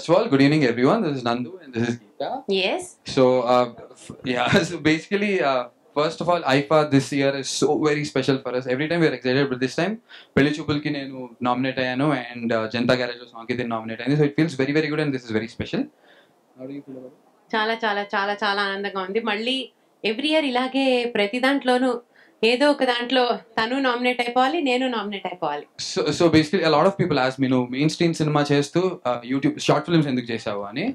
First of all, good evening everyone. This is Nandu and this is Geeta. Yes. So, so basically, first of all, IFA this year is so very special for us. Every time we are excited, but this time, Pelli Chupulki nenu nominate ayano and Janta Garage song ki nominate ayano. So it feels very very good and this is very special. How do you feel about it? చాలా చాలా చాలా చాలా ఆనందంగా ఉంది. మళ్ళీ every year ఇలాగే ప్రతి దాంట్లోనూ ఏదో ఒక దాంట్లో తను నామినేట్ అయిపోవాలి, నేను నామినేట్ అయిపోవాలి. So basically, a lot of people ask me, mainstream cinema చేస్తూ YouTube short films ఎందుకు చేసావు అని.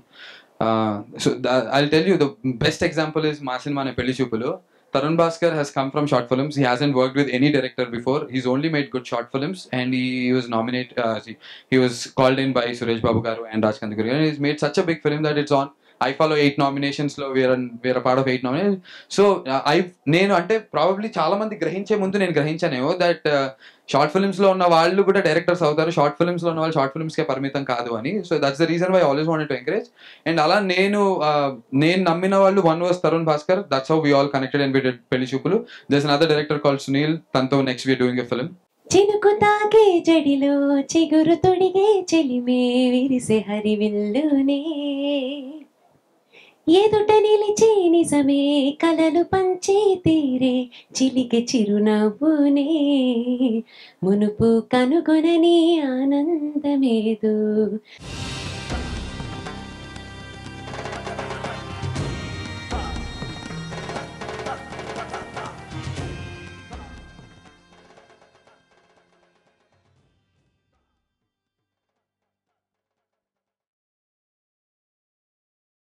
I'll tell you the best example is మా సినిమా పెళ్లి చూపులు. Tarun Bhaskar has come from short films. He hasn't worked with any director before. He's only made good short films, and he was nominated. He was called in by Suresh Babu garu and Raj Kandikuri, and he's made such a big film that it's on. I follow 8 nominations. We're a part of 8 nominations. So నేను అంటే probably చాలా మంది గ్రహించే ముందు నేను గ్రహించానేమో that short films లో ఉన్న వాళ్ళు కూడా డైరెక్టర్స్ అవుతారు, షార్ట్ ఫిల్మ్స్ లో ఉన్న వాళ్ళు షార్ట్ ఫిల్మ్స్ కే పరిమితం కాదు అని. So that's the reason why always wanted to encourage. And అలా నేను నమ్మిన వాళ్ళు one was Tarun Bhaskar. That's how we all connected and we did Pelli Choopulu. There is another director called Sunil. తనతో next we are doing a film. చినుకు తాగే జడిలో చిగురు తొడిగే చెలిమే విరిసే హరివిల్లునే, ఎదుట నిలిచే నిజమే కలలు పంచే తీరే చిలికి చిరునవ్వునే, మునుపు కనుగొనని ఆనందమేదు.